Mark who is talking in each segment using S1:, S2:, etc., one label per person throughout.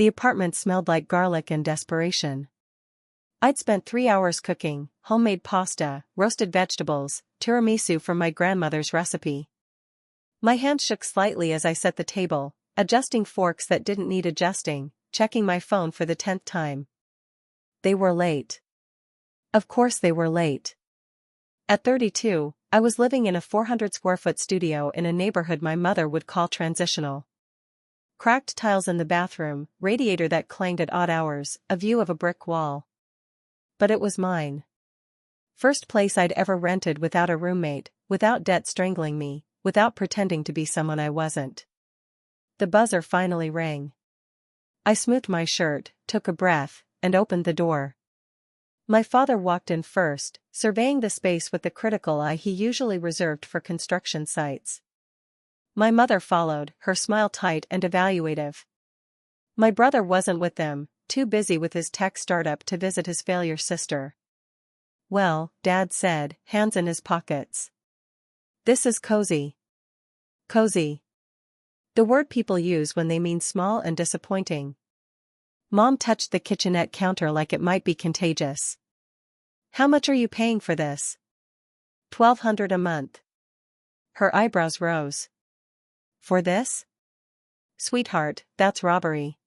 S1: The apartment smelled like garlic and desperation. I'd spent 3 hours cooking, homemade pasta, roasted vegetables, tiramisu from my grandmother's recipe. My hand shook slightly as I set the table, adjusting forks that didn't need adjusting, checking my phone for the 10th time. They were late. Of course they were late. At 32, I was living in a 400-square-foot studio in a neighborhood my mother would call transitional. Cracked tiles in the bathroom, radiator that clanged at odd hours, a view of a brick wall. But it was mine. First place I'd ever rented without a roommate, without debt strangling me, without pretending to be someone I wasn't. The buzzer finally rang. I smoothed my shirt, took a breath, and opened the door. My father walked in first, surveying the space with the critical eye he usually reserved for construction sites. My mother followed, her smile tight and evaluative. My brother wasn't with them, too busy with his tech startup to visit his failure sister. "Well," Dad said, hands in his pockets. "This is cozy." Cozy. The word people use when they mean small and disappointing. Mom touched the kitchenette counter like it might be contagious. "How much are you paying for this?" $1,200 a month. Her eyebrows rose. "For this?" "Sweetheart, that's robbery."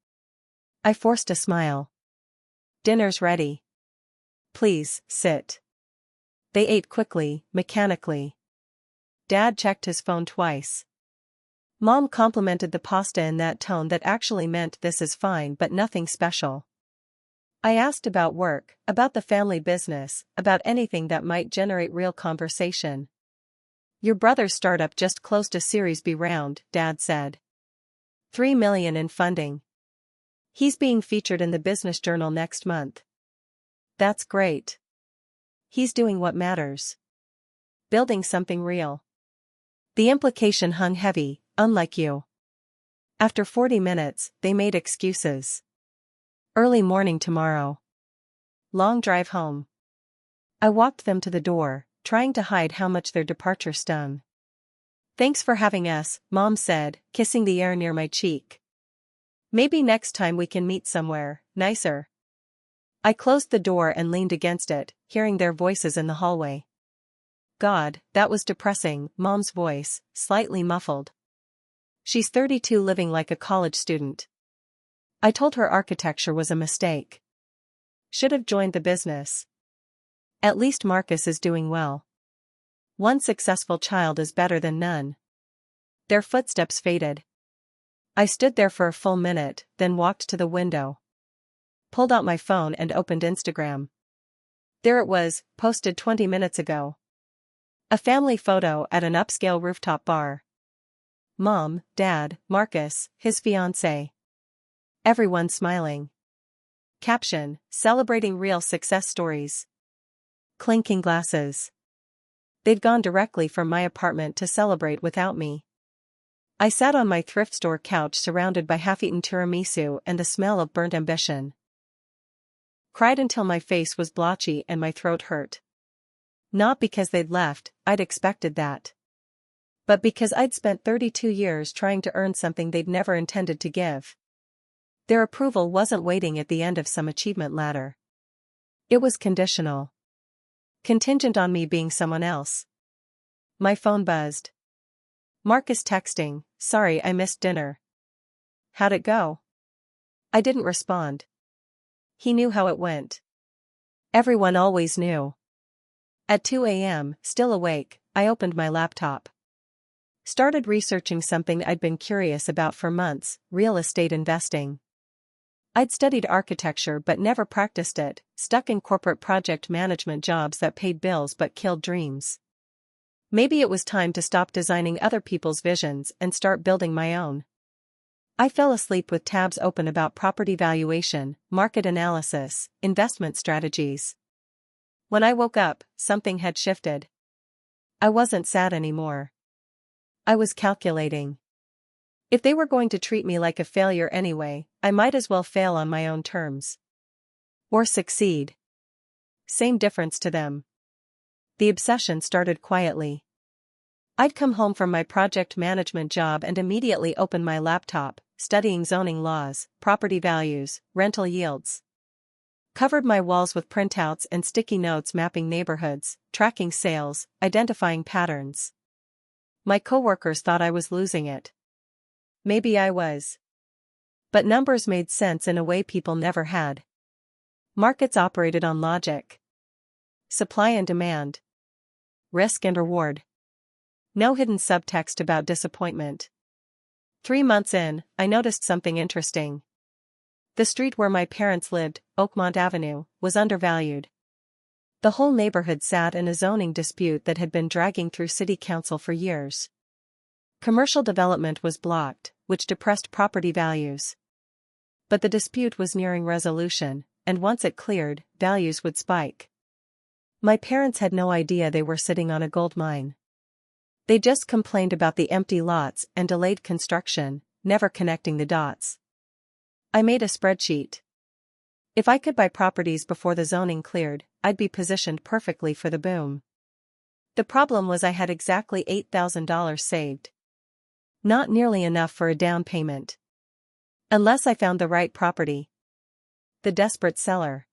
S1: I forced a smile. "Dinner's ready. Please, sit." They ate quickly, mechanically. Dad checked his phone twice. Mom complimented the pasta in that tone that actually meant this is fine but nothing special. I asked about work, about the family business, about anything that might generate real conversation. "Your brother's startup just closed a Series B round," Dad said. $3 million in funding. He's being featured in the Business Journal next month. That's great. He's doing what matters. Building something real. The implication hung heavy, unlike you. After 40 minutes, they made excuses. Early morning tomorrow. Long drive home. I walked them to the door, trying to hide how much their departure stung. "Thanks for having us," Mom said, kissing the air near my cheek. "Maybe next time we can meet somewhere nicer." I closed the door and leaned against it, hearing their voices in the hallway. God, that was depressing, Mom's voice, slightly muffled. She's 32 living like a college student. I told her architecture was a mistake. Should have joined the business. At least Marcus is doing well. One successful child is better than none. Their footsteps faded. I stood there for a full minute, then walked to the window. Pulled out my phone and opened Instagram. There it was, posted 20 minutes ago. A family photo at an upscale rooftop bar. Mom, Dad, Marcus, his fiancée. Everyone smiling. Caption, celebrating real success stories. Clinking glasses. They'd gone directly from my apartment to celebrate without me. I sat on my thrift store couch surrounded by half-eaten tiramisu and the smell of burnt ambition. Cried until my face was blotchy and my throat hurt. Not because they'd left, I'd expected that. But because I'd spent 32 years trying to earn something they'd never intended to give. Their approval wasn't waiting at the end of some achievement ladder. It was conditional. Contingent on me being someone else. My phone buzzed. Marcus texting, "Sorry I missed dinner." "How'd it go?" I didn't respond. He knew how it went. Everyone always knew. At 2 a.m., still awake, I opened my laptop. Started researching something I'd been curious about for months, real estate investing. I'd studied architecture but never practiced it, stuck in corporate project management jobs that paid bills but killed dreams. Maybe it was time to stop designing other people's visions and start building my own. I fell asleep with tabs open about property valuation, market analysis, investment strategies. When I woke up, something had shifted. I wasn't sad anymore. I was calculating. If they were going to treat me like a failure anyway, I might as well fail on my own terms. Or succeed. Same difference to them. The obsession started quietly. I'd come home from my project management job and immediately open my laptop, studying zoning laws, property values, rental yields. Covered my walls with printouts and sticky notes mapping neighborhoods, tracking sales, identifying patterns. My coworkers thought I was losing it. Maybe I was. But numbers made sense in a way people never had. Markets operated on logic. Supply and demand. Risk and reward. No hidden subtext about disappointment. 3 months in, I noticed something interesting. The street where my parents lived, Oakmont Avenue, was undervalued. The whole neighborhood sat in a zoning dispute that had been dragging through city council for years. Commercial development was blocked, which depressed property values. But the dispute was nearing resolution, and once it cleared, values would spike. My parents had no idea they were sitting on a gold mine. They just complained about the empty lots and delayed construction, never connecting the dots. I made a spreadsheet. If I could buy properties before the zoning cleared, I'd be positioned perfectly for the boom. The problem was I had exactly $8,000 saved. Not nearly enough for a down payment. Unless I found the right property. The desperate seller.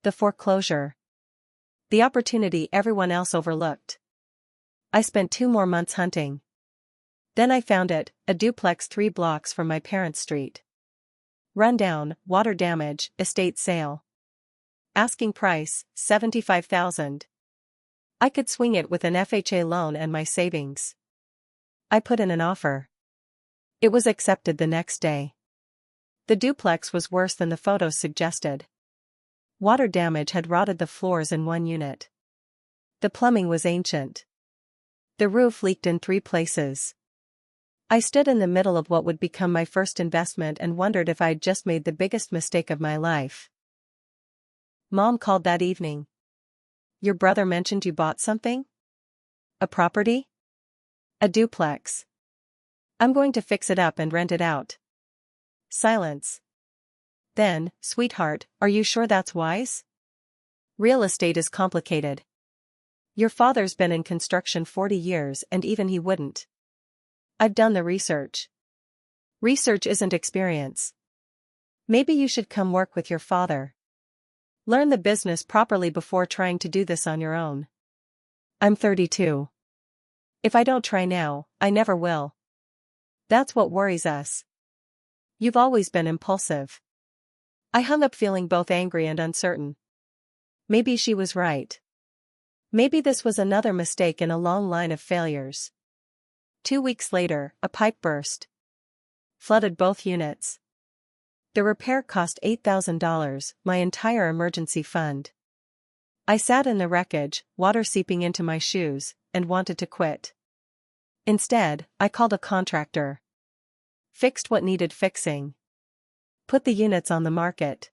S1: The foreclosure. The opportunity everyone else overlooked. I spent 2 more months hunting. Then I found it, a duplex 3 blocks from my parents' street. Rundown, water damage, estate sale. Asking price, $75,000. I could swing it with an FHA loan and my savings. I put in an offer. It was accepted the next day. The duplex was worse than the photos suggested. Water damage had rotted the floors in 1 unit. The plumbing was ancient. The roof leaked in 3 places. I stood in the middle of what would become my first investment and wondered if I'd just made the biggest mistake of my life. Mom called that evening. Your brother mentioned you bought something? A property? A duplex. I'm going to fix it up and rent it out. Silence. Then, sweetheart, are you sure that's wise? Real estate is complicated. Your father's been in construction 40 years and even he wouldn't. I've done the research. Research isn't experience. Maybe you should come work with your father. Learn the business properly before trying to do this on your own. I'm 32. If I don't try now, I never will. That's what worries us. You've always been impulsive. I hung up feeling both angry and uncertain. Maybe she was right. Maybe this was another mistake in a long line of failures. 2 weeks later, a pipe burst. Flooded both units. The repair cost $8,000, my entire emergency fund. I sat in the wreckage, water seeping into my shoes, and wanted to quit. Instead, I called a contractor. Fixed what needed fixing. Put the units on the market.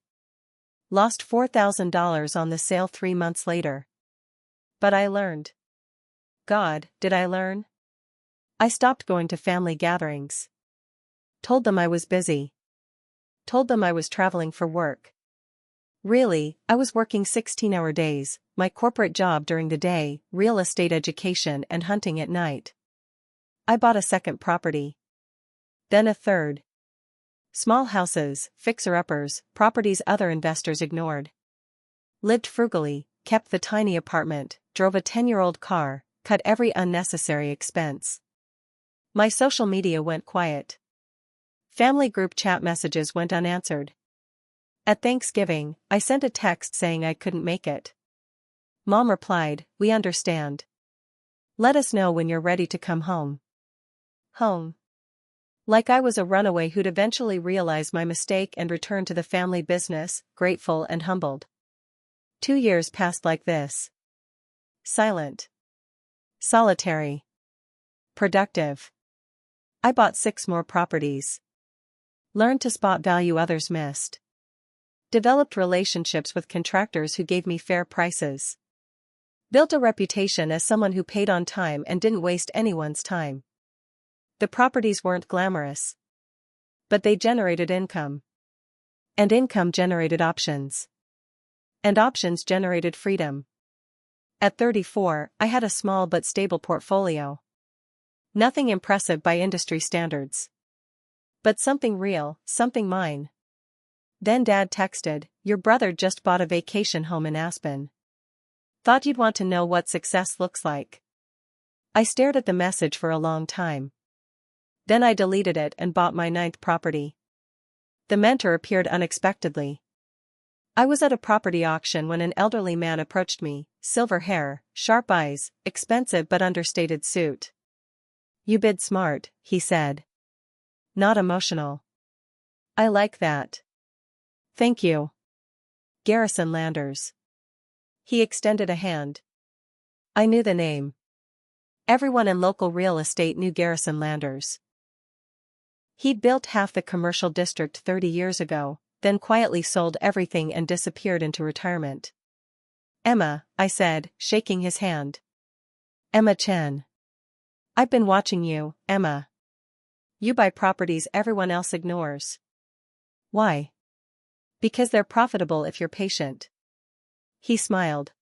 S1: Lost $4,000 on the sale 3 months later. But I learned. God, did I learn? I stopped going to family gatherings. Told them I was busy. Told them I was traveling for work. Really, I was working 16-hour days, my corporate job during the day, real estate education and hunting at night. I bought a second property. Then a third. Small houses, fixer-uppers, properties other investors ignored. Lived frugally, kept the tiny apartment, drove a 10-year-old car, cut every unnecessary expense. My social media went quiet. Family group chat messages went unanswered. At Thanksgiving, I sent a text saying I couldn't make it. Mom replied, "We understand. Let us know when you're ready to come home." Home. Like I was a runaway who'd eventually realize my mistake and return to the family business, grateful and humbled. 2 years passed like this. Silent. Solitary. Productive. I bought 6 more properties. Learned to spot value others missed. Developed relationships with contractors who gave me fair prices. Built a reputation as someone who paid on time and didn't waste anyone's time. The properties weren't glamorous. But they generated income. And income generated options. And options generated freedom. At 34, I had a small but stable portfolio. Nothing impressive by industry standards. But something real, something mine. Then Dad texted, "Your brother just bought a vacation home in Aspen. Thought you'd want to know what success looks like." I stared at the message for a long time. Then I deleted it and bought my 9th property. The mentor appeared unexpectedly. I was at a property auction when an elderly man approached me, silver hair, sharp eyes, expensive but understated suit. "You bid smart," he said. "Not emotional." "I like that. Thank you." Garrison Landers. He extended a hand. I knew the name. Everyone in local real estate knew Garrison Landers. He'd built half the commercial district 30 years ago, then quietly sold everything and disappeared into retirement. "Emma," I said, shaking his hand. "Emma Chen. I've been watching you, Emma. You buy properties everyone else ignores." "Why?" "Because they're profitable if you're patient." He smiled.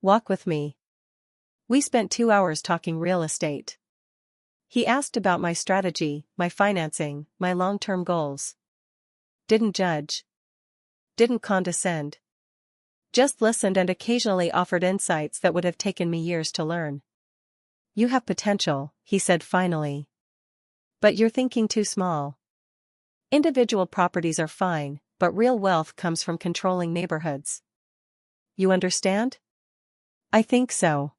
S1: "Walk with me." We spent 2 hours talking real estate. He asked about my strategy, my financing, my long-term goals. Didn't judge. Didn't condescend. Just listened and occasionally offered insights that would have taken me years to learn. "You have potential," he said finally. "But you're thinking too small. Individual properties are fine, but real wealth comes from controlling neighborhoods. You understand?" "I think so."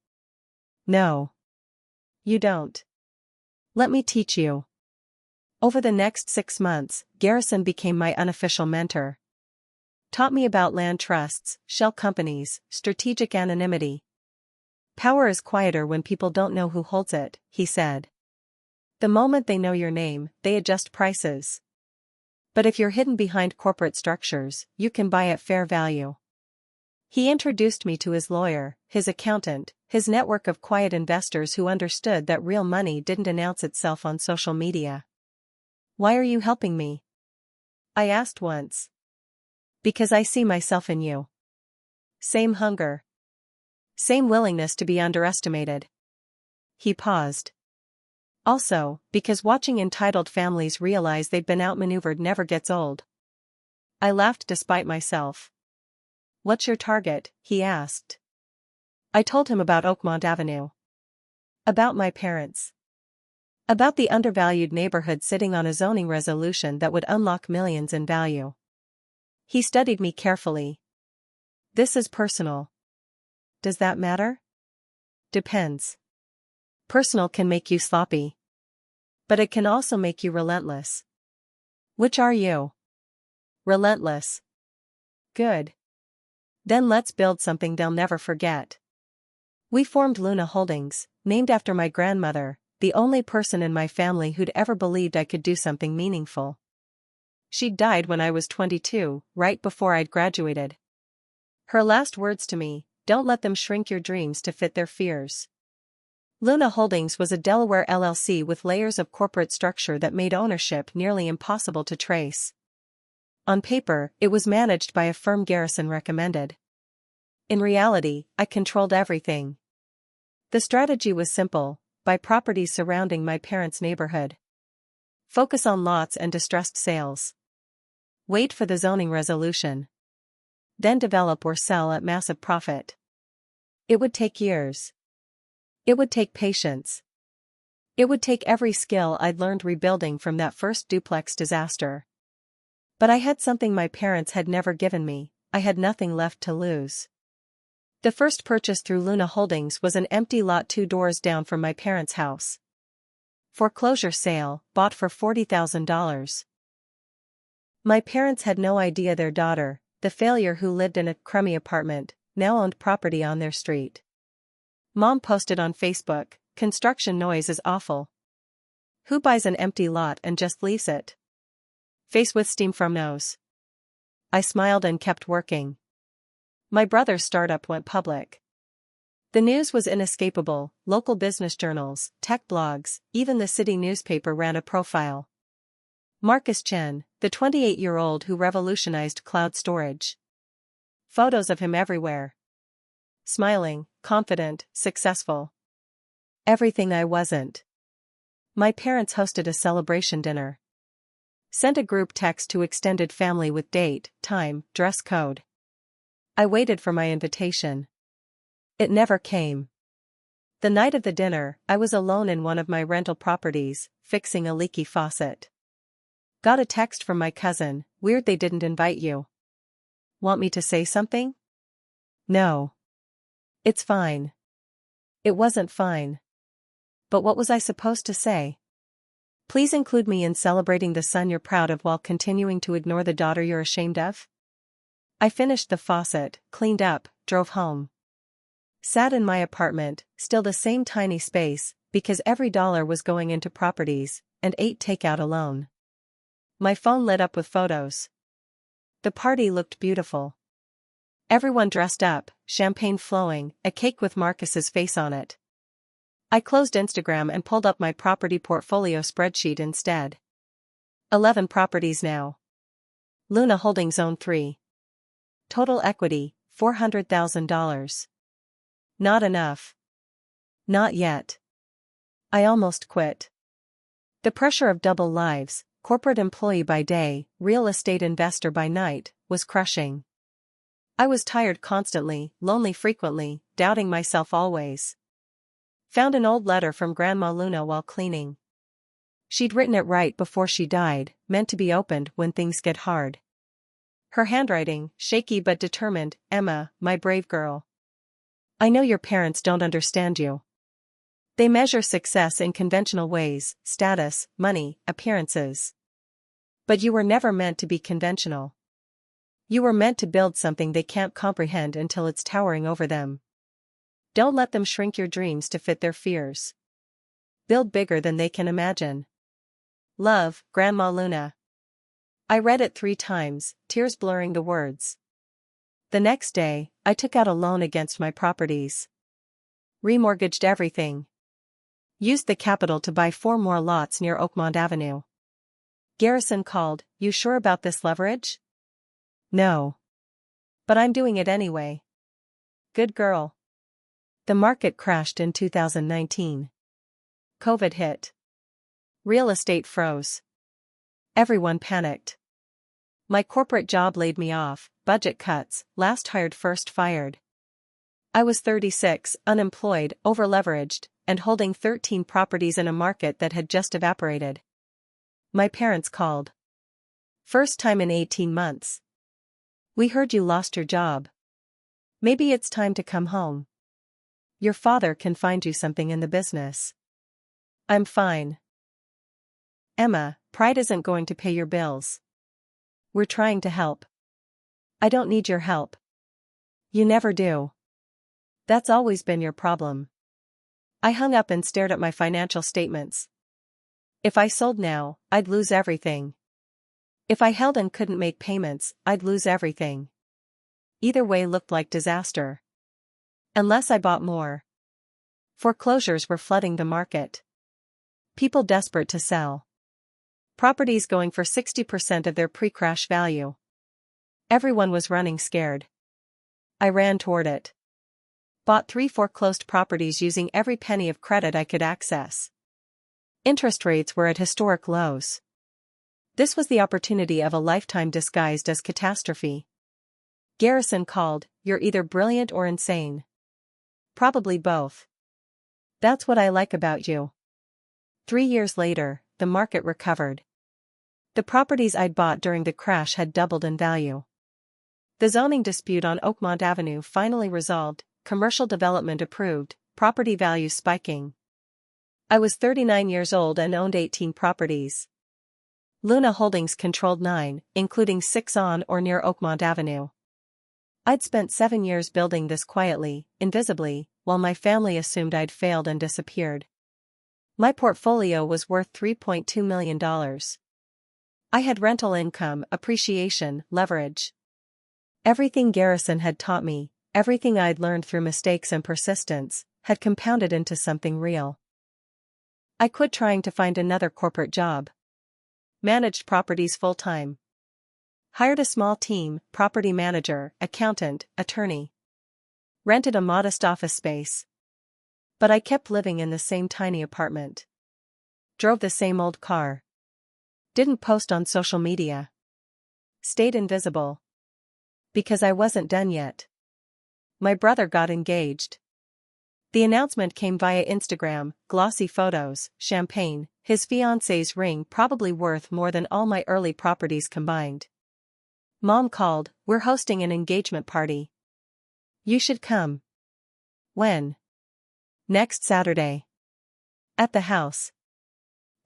S1: "No. You don't. Let me teach you." Over the next 6 months, Garrison became my unofficial mentor. Taught me about land trusts, shell companies, strategic anonymity. "Power is quieter when people don't know who holds it," he said. "The moment they know your name, they adjust prices. But if you're hidden behind corporate structures, you can buy at fair value." He introduced me to his lawyer, his accountant, his network of quiet investors who understood that real money didn't announce itself on social media. "Why are you helping me?" I asked once. "Because I see myself in you. Same hunger. Same willingness to be underestimated." He paused. "Also, because watching entitled families realize they've been outmaneuvered never gets old." I laughed despite myself. "What's your target?" he asked. I told him about Oakmont Avenue. About my parents. About the undervalued neighborhood sitting on a zoning resolution that would unlock millions in value. He studied me carefully. "This is personal." "Does that matter?" "Depends. Personal can make you sloppy. But it can also make you relentless." "Which are you?" "Relentless." "Good. Then let's build something they'll never forget." We formed Luna Holdings, named after my grandmother, the only person in my family who'd ever believed I could do something meaningful. She died when I was 22, right before I'd graduated. Her last words to me, "Don't let them shrink your dreams to fit their fears." Luna Holdings was a Delaware LLC with layers of corporate structure that made ownership nearly impossible to trace. On paper, it was managed by a firm Garrison recommended. In reality, I controlled everything. The strategy was simple: buy properties surrounding my parents' neighborhood. Focus on lots and distressed sales. Wait for the zoning resolution. Then develop or sell at massive profit. It would take years. It would take patience. It would take every skill I'd learned rebuilding from that first duplex disaster. But I had something my parents had never given me: I had nothing left to lose. The first purchase through Luna Holdings was an empty lot 2 doors down from my parents' house. Foreclosure sale, bought for $40,000. My parents had no idea their daughter, the failure who lived in a crummy apartment, now owned property on their street. Mom posted on Facebook, "Construction noise is awful. Who buys an empty lot and just leaves it? Face with steam from nose." I smiled and kept working. My brother's startup went public. The news was inescapable: local business journals, tech blogs, even the city newspaper ran a profile. Marcus Chen, the 28-year-old who revolutionized cloud storage. Photos of him everywhere. Smiling, confident, successful. Everything I wasn't. My parents hosted a celebration dinner. Sent a group text to extended family with date, time, dress code. I waited for my invitation. It never came. The night of the dinner, I was alone in one of my rental properties, fixing a leaky faucet. Got a text from my cousin, "Weird they didn't invite you. Want me to say something?" "No. It's fine." It wasn't fine. But what was I supposed to say? "Please include me in celebrating the son you're proud of while continuing to ignore the daughter you're ashamed of?" I finished the faucet, cleaned up, drove home. Sat in my apartment, still the same tiny space, because every dollar was going into properties, and ate takeout alone. My phone lit up with photos. The party looked beautiful. Everyone dressed up, champagne flowing, a cake with Marcus's face on it. I closed Instagram and pulled up my property portfolio spreadsheet instead. 11 properties now. Luna Holdings own 3. Total equity, $400,000. Not enough. Not yet. I almost quit. The pressure of double lives, corporate employee by day, real estate investor by night, was crushing. I was tired constantly, lonely frequently, doubting myself always. Found an old letter from Grandma Luna while cleaning. She'd written it right before she died, meant to be opened when things get hard. Her handwriting, shaky but determined, "Emma, my brave girl. I know your parents don't understand you. They measure success in conventional ways, status, money, appearances. But you were never meant to be conventional. You were meant to build something they can't comprehend until it's towering over them. Don't let them shrink your dreams to fit their fears. Build bigger than they can imagine. Love, Grandma Luna." I read it 3 times, tears blurring the words. The next day, I took out a loan against my properties. Remortgaged everything. Used the capital to buy 4 more lots near Oakmont Avenue. Garrison called, "You sure about this leverage?" "No. But I'm doing it anyway." Good girl. The market crashed in 2019. COVID hit. Real estate froze. Everyone panicked. My corporate job laid me off, budget cuts, last hired first fired. I was 36, unemployed, overleveraged, and holding 13 properties in a market that had just evaporated. My parents called. First time in 18 months. "We heard you lost your job. Maybe it's time to come home. Your father can find you something in the business." "I'm fine. Emma, pride isn't going to pay your bills. We're trying to help." "I don't need your help. You never do. That's always been your problem." I hung up and stared at my financial statements. If I sold now, I'd lose everything. If I held and couldn't make payments, I'd lose everything. Either way looked like disaster. Unless I bought more. Foreclosures were flooding the market. People desperate to sell. Properties going for 60% of their pre-crash value. Everyone was running scared. I ran toward it. Bought 3 foreclosed properties using every penny of credit I could access. Interest rates were at historic lows. This was the opportunity of a lifetime disguised as catastrophe. Garrison called, "You're either brilliant or insane." Probably both. That's what I like about you. 3 years later, the market recovered. The properties I'd bought during the crash had doubled in value. The zoning dispute on Oakmont Avenue finally resolved, commercial development approved, property values spiking. I was 39 years old and owned 18 properties. Luna Holdings controlled 9, including 6 on or near Oakmont Avenue. I'd spent 7 years building this quietly, invisibly, while my family assumed I'd failed and disappeared. My portfolio was worth $3.2 million. I had rental income, appreciation, leverage. Everything Garrison had taught me, everything I'd learned through mistakes and persistence, had compounded into something real. I quit trying to find another corporate job. Managed properties full-time. Hired a small team, property manager, accountant, attorney. Rented a modest office space. But I kept living in the same tiny apartment. Drove the same old car. Didn't post on social media. Stayed invisible. Because I wasn't done yet. My brother got engaged. The announcement came via Instagram, glossy photos, champagne, his fiancée's ring probably worth more than all my early properties combined. Mom called, "We're hosting an engagement party. You should come." When? Next Saturday. At the house.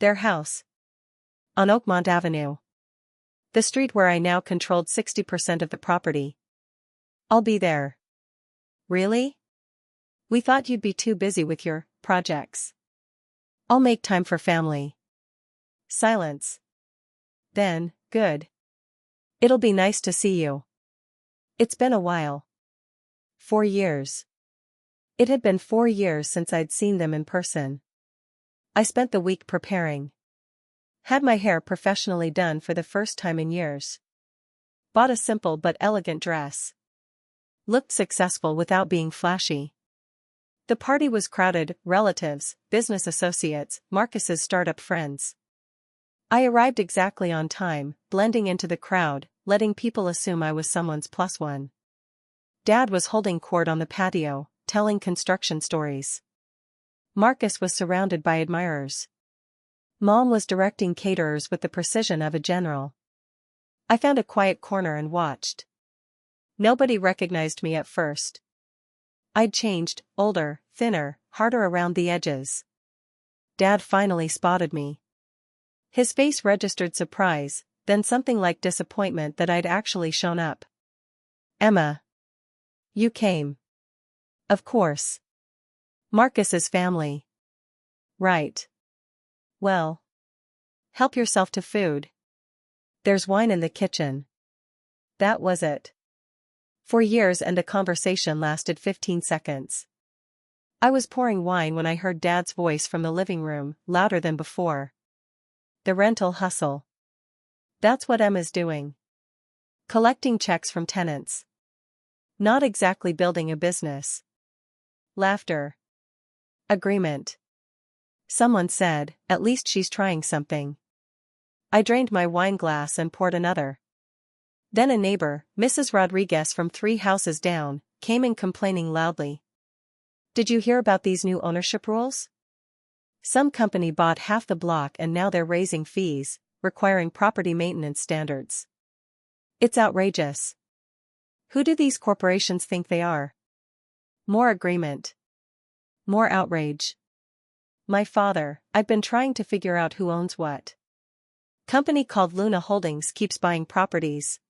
S1: Their house. On Oakmont Avenue. The street where I now controlled 60% of the property. I'll be there. Really? We thought you'd be too busy with your projects. I'll make time for family. Silence. Then, good. It'll be nice to see you. It's been a while. 4 years. It had been 4 years since I'd seen them in person. I spent the week preparing. Had my hair professionally done for the first time in years. Bought a simple but elegant dress. Looked successful without being flashy. The party was crowded, relatives, business associates, Marcus's startup friends. I arrived exactly on time, blending into the crowd, letting people assume I was someone's plus one. Dad was holding court on the patio, telling construction stories. Marcus was surrounded by admirers. Mom was directing caterers with the precision of a general. I found a quiet corner and watched. Nobody recognized me at first. I'd changed, older, thinner, harder around the edges. Dad finally spotted me. His face registered surprise, then something like disappointment that I'd actually shown up. "Emma. You came." "Of course. Marcus's family." "Right. Well. Help yourself to food. There's wine in the kitchen." That was it. 4 years and a conversation lasted 15 seconds. I was pouring wine when I heard Dad's voice from the living room, louder than before. "The rental hustle. That's what Emma's doing. Collecting checks from tenants. Not exactly building a business." Laughter. Agreement. Someone said, "At least she's trying something." I drained my wine glass and poured another. Then a neighbor, Mrs. Rodriguez from 3 houses down, came in complaining loudly. "Did you hear about these new ownership rules? Some company bought half the block and now they're raising fees, requiring property maintenance standards. It's outrageous. Who do these corporations think they are?" More agreement. More outrage. "My father, I've been trying to figure out who owns what. Company called Luna Holdings keeps buying properties.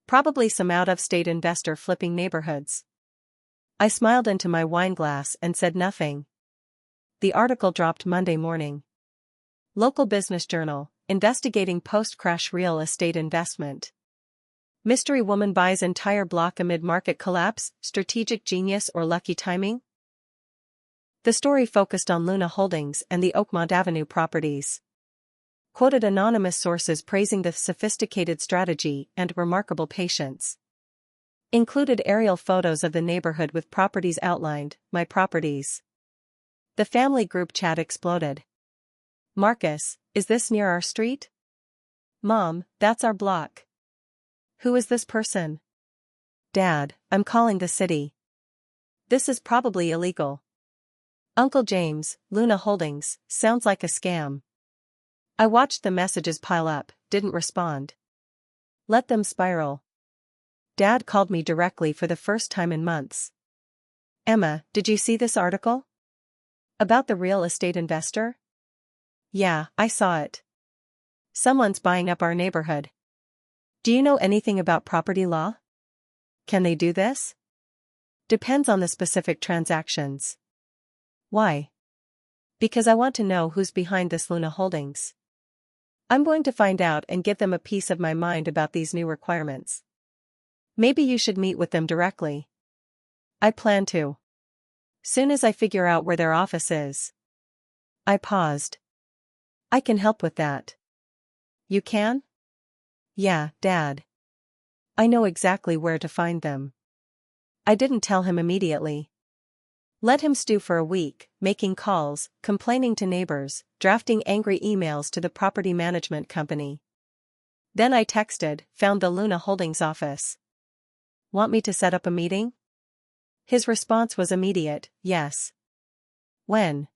S1: Probably some out-of-state investor flipping neighborhoods." I smiled into my wine glass and said nothing. The article dropped Monday morning. Local business journal, investigating post-crash real estate investment. Mystery woman buys entire block amid market collapse, strategic genius or lucky timing? The story focused on Luna Holdings and the Oakmont Avenue properties. Quoted anonymous sources praising the sophisticated strategy and remarkable patience. Included aerial photos of the neighborhood with properties outlined, my properties. The family group chat exploded. "Marcus, is this near our street?" "Mom, that's our block." "Who is this person?" "Dad, I'm calling the city. This is probably illegal." "Uncle James, Luna Holdings, sounds like a scam." I watched the messages pile up, didn't respond. Let them spiral. Dad called me directly for the first time in months. "Emma, did you see this article? About the real estate investor?" "Yeah, I saw it. Someone's buying up our neighborhood. Do you know anything about property law? Can they do this?" "Depends on the specific transactions." "Why?" "Because I want to know who's behind this Luna Holdings. I'm going to find out and give them a piece of my mind about these new requirements. Maybe you should meet with them directly." "I plan to. Soon as I figure out where their office is." I paused. "I can help with that." "You can?" "Yeah, Dad. I know exactly where to find them." I didn't tell him immediately. Let him stew for a week, making calls, complaining to neighbors, drafting angry emails to the property management company. Then I texted, found the Luna Holdings office. Want me to set up a meeting? His response was immediate, yes. When?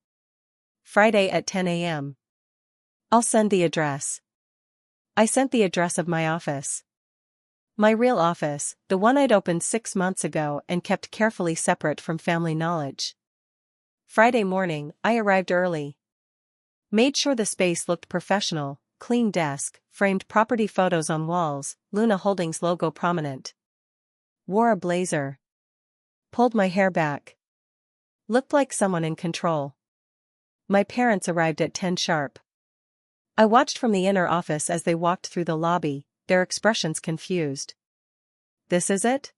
S1: Friday at 10 a.m. I'll send the address. I sent the address of my office. My real office, the one I'd opened 6 months ago and kept carefully separate from family knowledge. Friday morning, I arrived early. Made sure the space looked professional, clean desk, framed property photos on walls, Luna Holdings logo prominent. Wore a blazer. Pulled my hair back. Looked like someone in control. My parents arrived at 10 sharp. I watched from the inner office as they walked through the lobby, their expressions confused. This is it?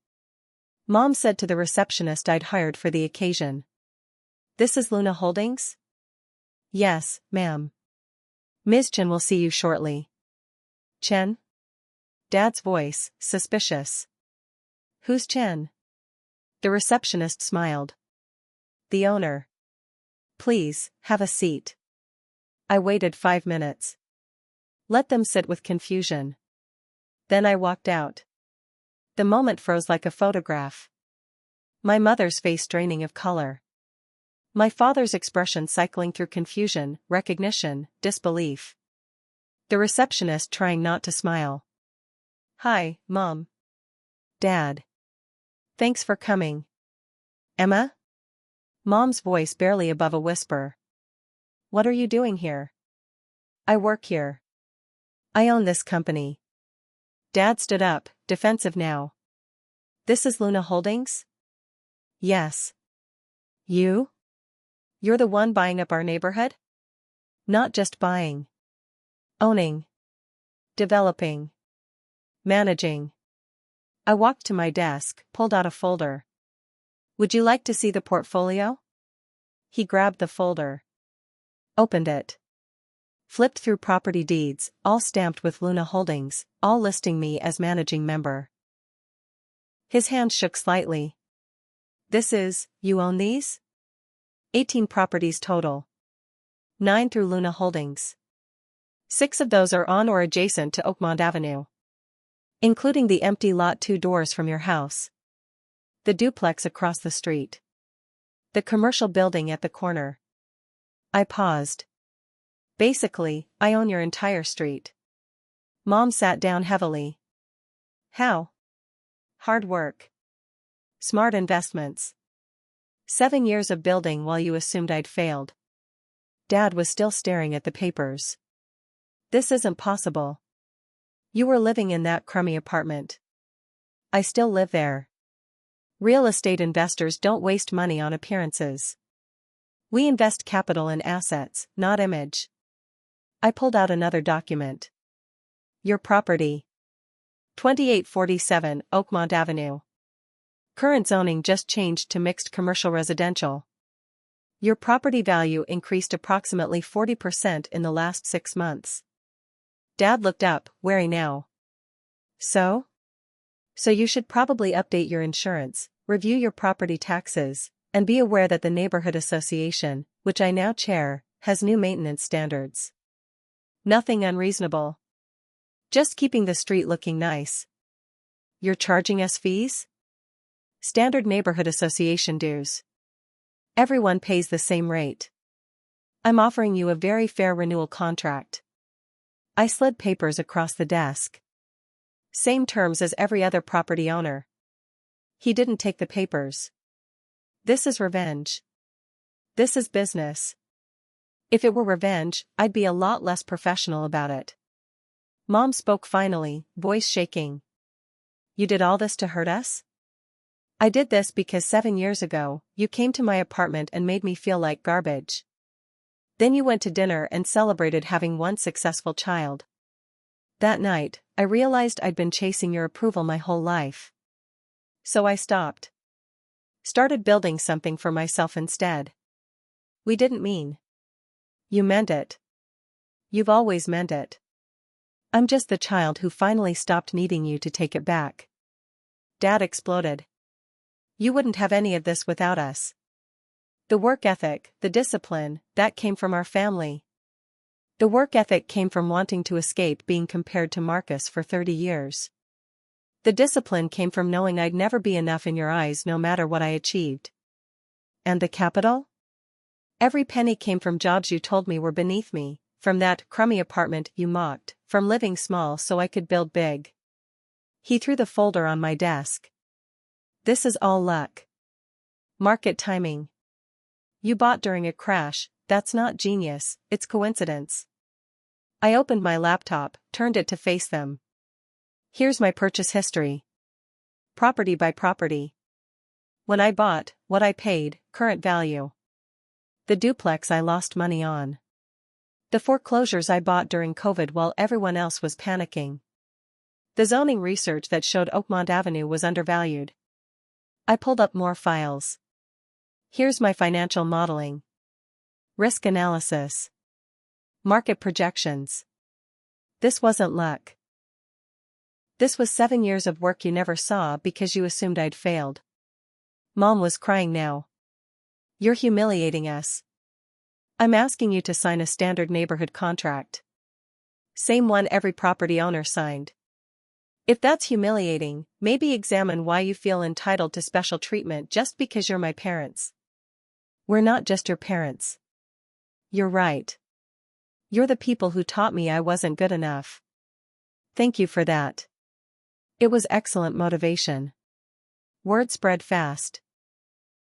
S1: Mom said to the receptionist I'd hired for the occasion. This is Luna Holdings? Yes, ma'am. Ms. Chen will see you shortly. Chen? Dad's voice, suspicious. Who's Chen? The receptionist smiled. The owner. Please, have a seat. I waited 5 minutes. Let them sit with confusion. Then I walked out. The moment froze like a photograph. My mother's face draining of color. My father's expression cycling through confusion, recognition, disbelief. The receptionist trying not to smile. Hi, Mom. Dad. Thanks for coming. Emma? Mom's voice barely above a whisper. What are you doing here? I work here. I own this company. Dad stood up, defensive now. This is Luna Holdings? Yes. You? You're the one buying up our neighborhood? Not just buying. Owning. Developing. Managing. I walked to my desk, pulled out a folder. Would you like to see the portfolio? He grabbed the folder. Opened it. Flipped through property deeds, all stamped with Luna Holdings, all listing me as managing member. His hand shook slightly. You own these? 18 properties total. 9 through Luna Holdings. 6 of those are on or adjacent to Oakmont Avenue. Including the empty lot 2 doors from your house. The duplex across the street. The commercial building at the corner. I paused. Basically, I own your entire street. Mom sat down heavily. How? Hard work. Smart investments. 7 years of building while you assumed I'd failed. Dad was still staring at the papers. This isn't possible. You were living in that crummy apartment. I still live there. Real estate investors don't waste money on appearances. We invest capital in assets, not image. I pulled out another document. Your property. 2847 Oakmont Avenue. Current zoning just changed to mixed commercial residential. Your property value increased approximately 40% in the last 6 months. Dad looked up, wary now. So you should probably update your insurance, review your property taxes, and be aware that the neighborhood association, which I now chair, has new maintenance standards. Nothing unreasonable. Just keeping the street looking nice. You're charging us fees? Standard neighborhood association dues. Everyone pays the same rate. I'm offering you a very fair renewal contract. I slid papers across the desk. Same terms as every other property owner. He didn't take the papers. This is revenge. This is business. If it were revenge, I'd be a lot less professional about it. Mom spoke finally, voice shaking. You did all this to hurt us? I did this because 7 years ago, you came to my apartment and made me feel like garbage. Then you went to dinner and celebrated having one successful child. That night, I realized I'd been chasing your approval my whole life. So I stopped. Started building something for myself instead. We didn't mean. You meant it. You've always meant it. I'm just the child who finally stopped needing you to take it back. Dad exploded. You wouldn't have any of this without us. The work ethic, the discipline, that came from our family. The work ethic came from wanting to escape being compared to Marcus for 30 years. The discipline came from knowing I'd never be enough in your eyes no matter what I achieved. And the capital? Every penny came from jobs you told me were beneath me, from that crummy apartment you mocked, from living small so I could build big. He threw the folder on my desk. This is all luck. Market timing. You bought during a crash, that's not genius, it's coincidence. I opened my laptop, turned it to face them. Here's my purchase history. Property by property. When I bought, what I paid, current value. The duplex I lost money on. The foreclosures I bought during COVID while everyone else was panicking. The zoning research that showed Oakmont Avenue was undervalued. I pulled up more files. Here's my financial modeling. Risk analysis. Market projections. This wasn't luck. This was 7 years of work you never saw because you assumed I'd failed. Mom was crying now. You're humiliating us. I'm asking you to sign a standard neighborhood contract. Same one every property owner signed. If that's humiliating, maybe examine why you feel entitled to special treatment just because you're my parents. We're not just your parents. You're right. You're the people who taught me I wasn't good enough. Thank you for that. It was excellent motivation. Word spread fast.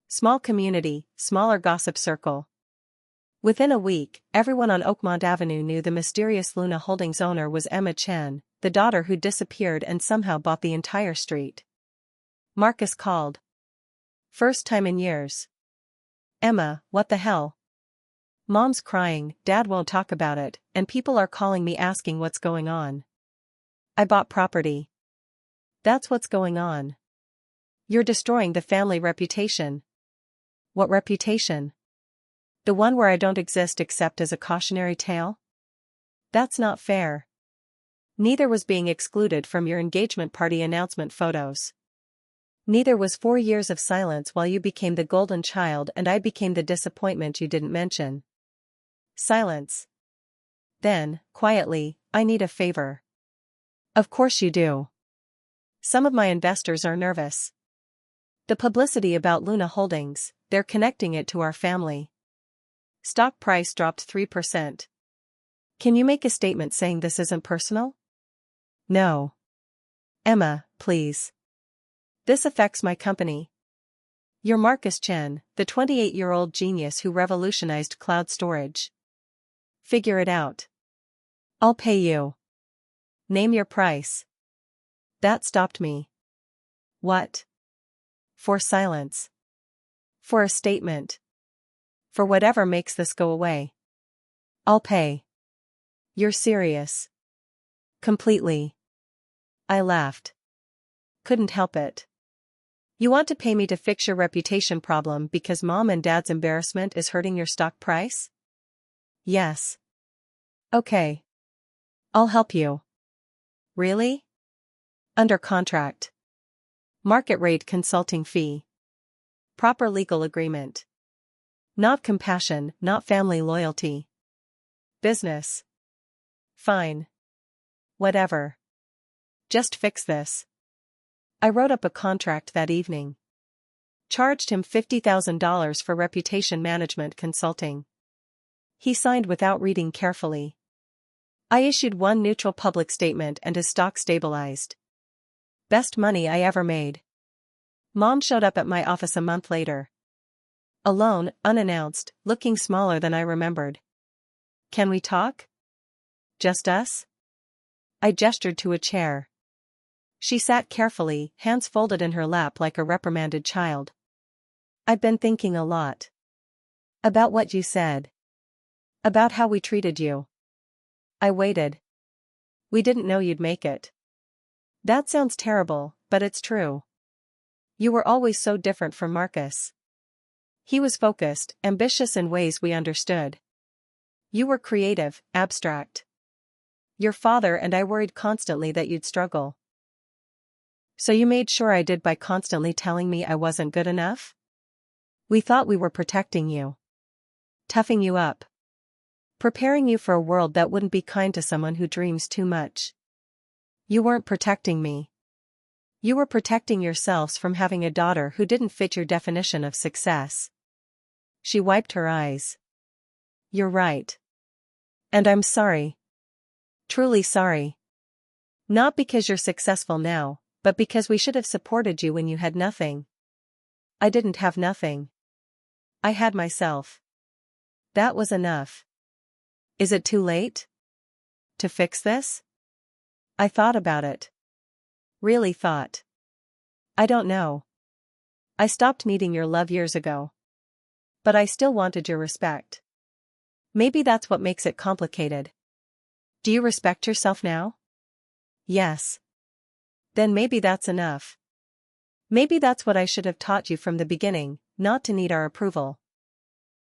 S1: Small community, smaller gossip circle. Within a week, everyone on Oakmont Avenue knew the mysterious Luna Holdings owner was Emma Chen, the daughter who disappeared and somehow bought the entire street. Marcus called. First time in years. Emma, what the hell? Mom's crying, Dad won't talk about it, and people are calling me asking what's going on. I bought property. That's what's going on. You're destroying the family reputation. What reputation? The one where I don't exist except as a cautionary tale? That's not fair. Neither was being excluded from your engagement party announcement photos. Neither was 4 years of silence while you became the golden child and I became the disappointment you didn't mention. Silence. Then, quietly, I need a favor. Of course you do. Some of my investors are nervous. The publicity about Luna Holdings, they're connecting it to our family. Stock price dropped 3%. Can you make a statement saying this isn't personal? No. Emma, please. This affects my company. You're Marcus Chen, the 28-year-old genius who revolutionized cloud storage. Figure it out. I'll pay you. Name your price. That stopped me. What? For silence. For a statement. For whatever makes this go away. I'll pay. You're serious. Completely. I laughed. Couldn't help it. You want to pay me to fix your reputation problem because Mom and Dad's embarrassment is hurting your stock price? Yes. Okay. I'll help you. Really? Under contract. Market rate consulting fee. Proper legal agreement. Not compassion, not family loyalty. Business. Fine. Whatever. Just fix this. I wrote up a contract that evening. Charged him $50,000 for reputation management consulting. He signed without reading carefully. I issued one neutral public statement and his stock stabilized. Best money I ever made. Mom showed up at my office a month later. Alone, unannounced, looking smaller than I remembered. Can we talk? Just us? I gestured to a chair. She sat carefully, hands folded in her lap like a reprimanded child. I've been thinking a lot. About what you said. About how we treated you. I waited. We didn't know you'd make it. That sounds terrible, but it's true. You were always so different from Marcus. He was focused, ambitious in ways we understood. You were creative, abstract. Your father and I worried constantly that you'd struggle. So you made sure I did by constantly telling me I wasn't good enough? We thought we were protecting you. Toughing you up. Preparing you for a world that wouldn't be kind to someone who dreams too much. You weren't protecting me. You were protecting yourselves from having a daughter who didn't fit your definition of success. She wiped her eyes. You're right. And I'm sorry. Truly sorry. Not because you're successful now, but because we should have supported you when you had nothing. I didn't have nothing. I had myself. That was enough. Is it too late to fix this? I thought about it. Really thought. I don't know. I stopped needing your love years ago. But I still wanted your respect. Maybe that's what makes it complicated. Do you respect yourself now? Yes. Then maybe that's enough. Maybe that's what I should have taught you from the beginning, not to need our approval.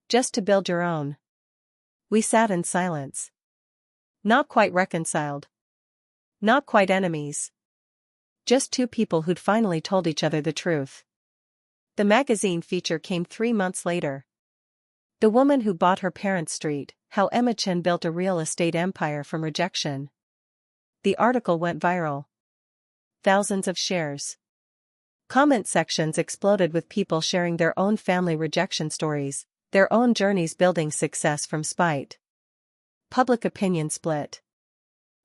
S1: Just to build your own. We sat in silence. Not quite reconciled. Not quite enemies. Just two people who'd finally told each other the truth. The magazine feature came 3 months later. The woman who bought her parents' street, how Emma Chen built a real estate empire from rejection. The article went viral. Thousands of shares. Comment sections exploded with people sharing their own family rejection stories, their own journeys building success from spite. Public opinion split.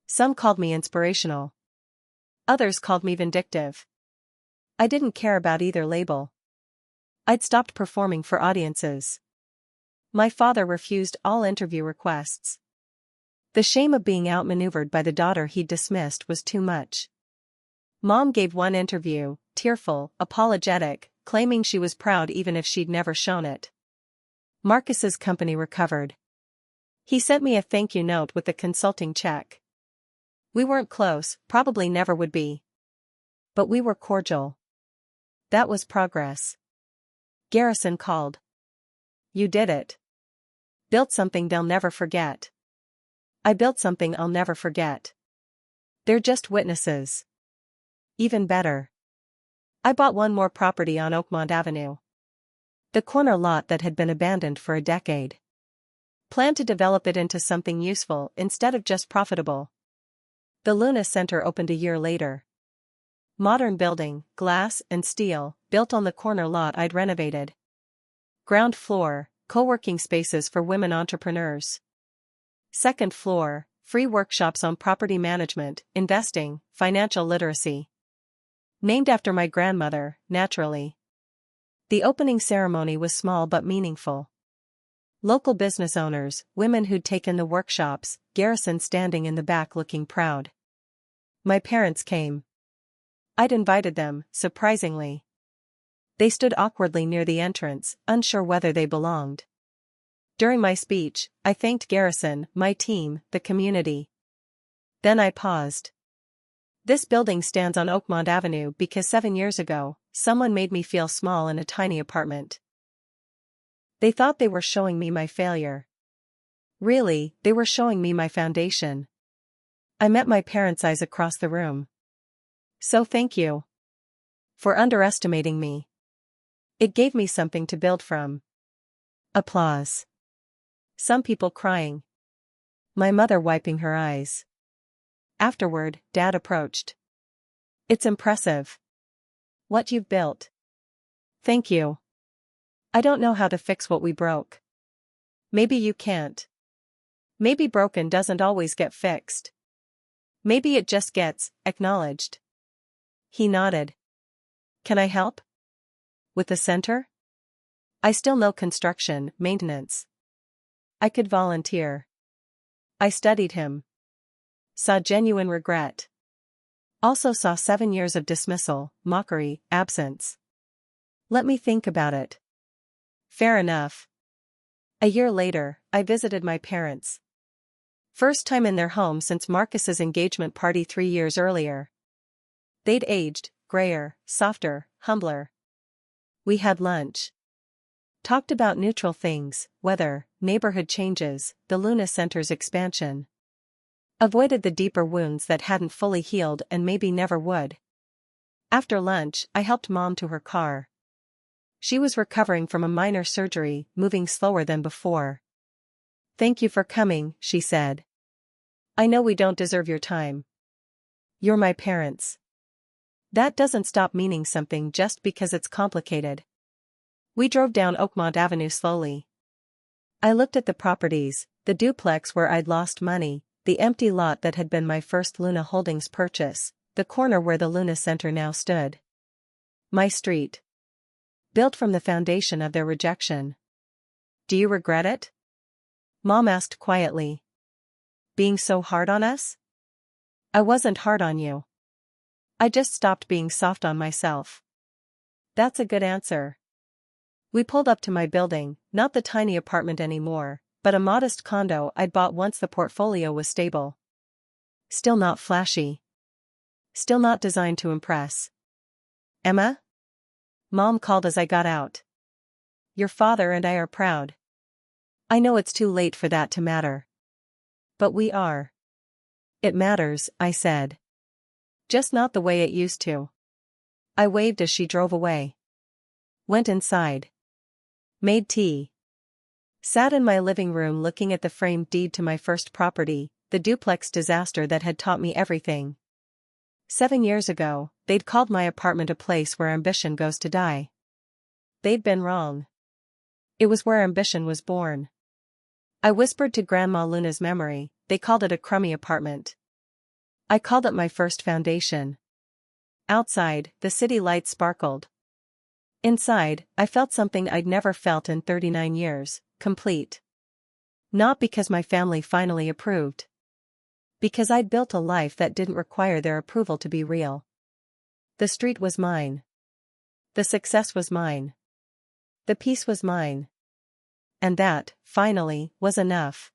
S1: Some called me inspirational. Others called me vindictive. I didn't care about either label. I'd stopped performing for audiences. My father refused all interview requests. The shame of being outmaneuvered by the daughter he'd dismissed was too much. Mom gave one interview, tearful, apologetic, claiming she was proud even if she'd never shown it. Marcus's company recovered. He sent me a thank you note with a consulting check. We weren't close, probably never would be. But we were cordial. That was progress. Garrison called. You did it. Built something they'll never forget. I built something I'll never forget. They're just witnesses. Even better. I bought one more property on Oakmont Avenue. The corner lot that had been abandoned for a decade. Planned to develop it into something useful instead of just profitable. The Luna Center opened a year later. Modern building, glass and steel, built on the corner lot I'd renovated. Ground floor, co-working spaces for women entrepreneurs. Second floor, free workshops on property management, investing, financial literacy. Named after my grandmother, naturally. The opening ceremony was small but meaningful. Local business owners, women who'd taken the workshops, Garrison standing in the back looking proud. My parents came. I'd invited them, surprisingly. They stood awkwardly near the entrance, unsure whether they belonged. During my speech, I thanked Garrison, my team, the community. Then I paused. This building stands on Oakmont Avenue because 7 years ago, someone made me feel small in a tiny apartment. They thought they were showing me my failure. Really, they were showing me my foundation. I met my parents' eyes across the room. So thank you. For underestimating me. It gave me something to build from. Applause. Some people crying. My mother wiping her eyes. Afterward, Dad approached. It's impressive. What you've built. Thank you. I don't know how to fix what we broke. Maybe you can't. Maybe broken doesn't always get fixed. Maybe it just gets acknowledged. He nodded. Can I help? With the center? I still know construction, maintenance. I could volunteer. I studied him. Saw genuine regret. Also saw 7 years of dismissal, mockery, absence. Let me think about it. Fair enough. A year later, I visited my parents. First time in their home since Marcus's engagement party 3 years earlier. They'd aged, grayer, softer, humbler. We had lunch. Talked about neutral things, weather, neighborhood changes, the Luna Center's expansion. Avoided the deeper wounds that hadn't fully healed and maybe never would. After lunch, I helped Mom to her car. She was recovering from a minor surgery, moving slower than before. "Thank you for coming," she said. "I know we don't deserve your time. You're my parents. That doesn't stop meaning something just because it's complicated." We drove down Oakmont Avenue slowly. I looked at the properties, the duplex where I'd lost money, the empty lot that had been my first Luna Holdings purchase, the corner where the Luna Center now stood. My street. Built from the foundation of their rejection. "Do you regret it?" Mom asked quietly. "Being so hard on us?" "I wasn't hard on you. I just stopped being soft on myself." "That's a good answer." We pulled up to my building, not the tiny apartment anymore, but a modest condo I'd bought once the portfolio was stable. Still not flashy. Still not designed to impress. "Emma?" Mom called as I got out. "Your father and I are proud." I know it's too late for that to matter. But we are. "It matters," I said. "Just not the way it used to." I waved as she drove away. Went inside. Made tea. Sat in my living room looking at the framed deed to my first property, the duplex disaster that had taught me everything. 7 years ago, they'd called my apartment a place where ambition goes to die. They'd been wrong. It was where ambition was born. I whispered to Grandma Luna's memory, they called it a crummy apartment. I called it my first foundation. Outside, the city lights sparkled. Inside, I felt something I'd never felt in 39 years, complete. Not because my family finally approved. Because I'd built a life that didn't require their approval to be real. The street was mine. The success was mine. The peace was mine. And that, finally, was enough.